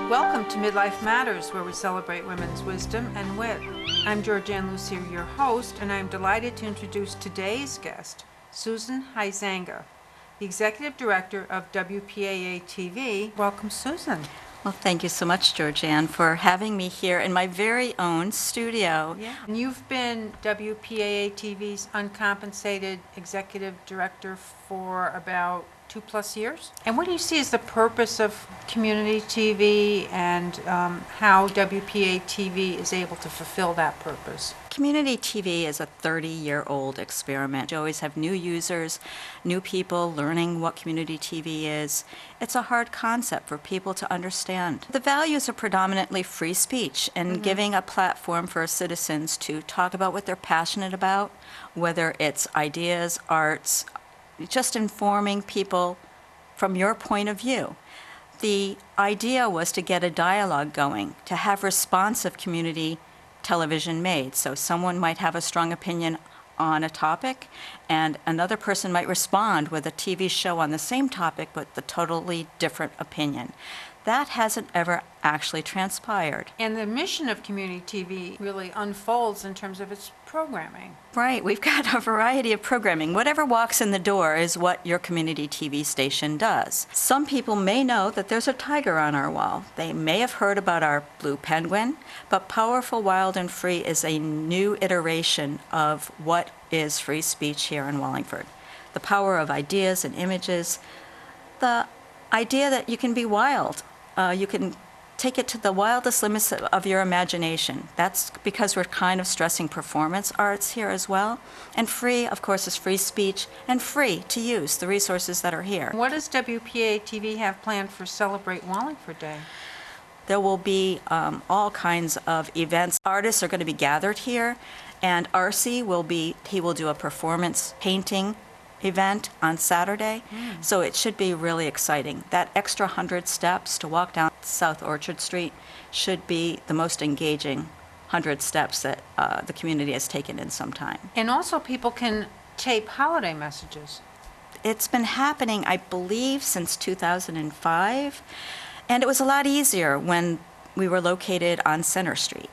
Welcome to MidLIFE Matters, where we celebrate women's wisdom and wit. I'm Georgian Lussier, your host, and I'm delighted to introduce today's guest, Susan Huizenga, the Executive Director of WPAA-TV. Welcome, Susan. Well, thank you so much, Georgian, for having me here in my very own studio. Yeah. And you've been WPAA-TV's uncompensated Executive Director for about 2+ years. And what do you see as the purpose of community TV and how WPAA-TV is able to fulfill that purpose? Community TV is a 30-year-old experiment. You always have new users, new people learning what community TV is. It's a hard concept for people to understand. The values are predominantly free speech and giving a platform for citizens to talk about what they're passionate about, whether it's ideas, arts, just informing people from your point of view. The idea was to get a dialogue going, to have responsive community television made. So someone might have a strong opinion on a topic, and another person might respond with a TV show on the same topic but the totally different opinion. That hasn't ever actually transpired. And the mission of community TV really unfolds in terms of its programming. Right, we've got a variety of programming. Whatever walks in the door is what your community TV station does. Some people may know that there's a tiger on our wall. They may have heard about our blue penguin, but Powerful, Wild, and Free is a new iteration of what is free speech here in Wallingford. The power of ideas and images, the idea that you can be wild. You can take it to the wildest limits of your imagination. That's because we're kind of stressing performance arts here as well. And free, of course, is free speech and free to use the resources that are here. What does WPAA-TV have planned for Celebrate Wallingford Day? There will be all kinds of events. Artists are going to be gathered here, and RC will do a performance painting event on Saturday, so it should be really exciting. That extra 100 steps to walk down South Orchard Street should be the most engaging 100 steps that the community has taken in some time. And also people can tape holiday messages. It's been happening, I believe, since 2005, and it was a lot easier when we were located on Center Street.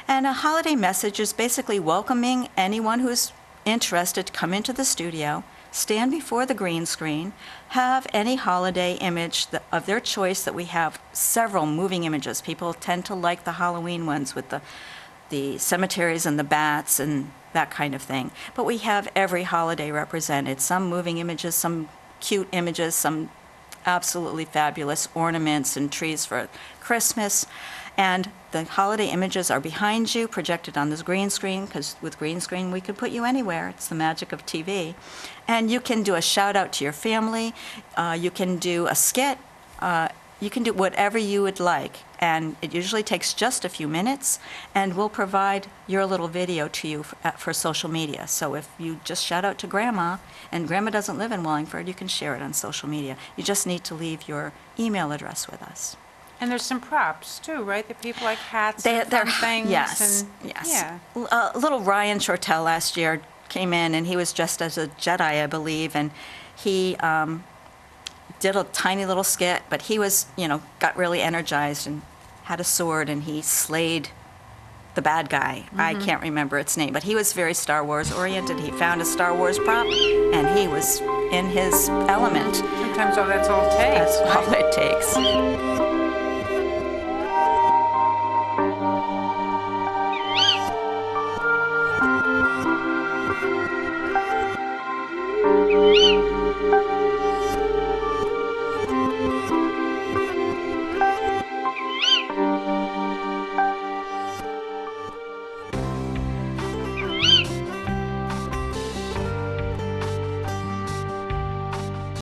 And a holiday message is basically welcoming anyone who's interested to come into the studio, stand before the green screen, have any holiday image of their choice. That we have several moving images. People tend to like the Halloween ones with the cemeteries and the bats and that kind of thing. But we have every holiday represented. Some moving images, some cute images, some absolutely fabulous ornaments and trees for Christmas. And the holiday images are behind you, projected on this green screen, because with green screen we could put you anywhere. It's the magic of TV. And you can do a shout out to your family. You can do a skit. You can do whatever you would like. And it usually takes just a few minutes, and we'll provide your little video to you for social media. So if you just shout out to Grandma, and Grandma doesn't live in Wallingford, you can share it on social media. You just need to leave your email address with us. And there's some props too, right? That people like hats and fun things. Yes, and, yes. Yeah. Little Ryan Shortell last year came in, and he was dressed as a Jedi, I believe, and he did a tiny little skit, but he was, got really energized and had a sword, and he slayed the bad guy. I can't remember its name, but he was very Star Wars oriented. He found a Star Wars prop, and he was in his element. Sometimes that's all it takes. That's all it takes.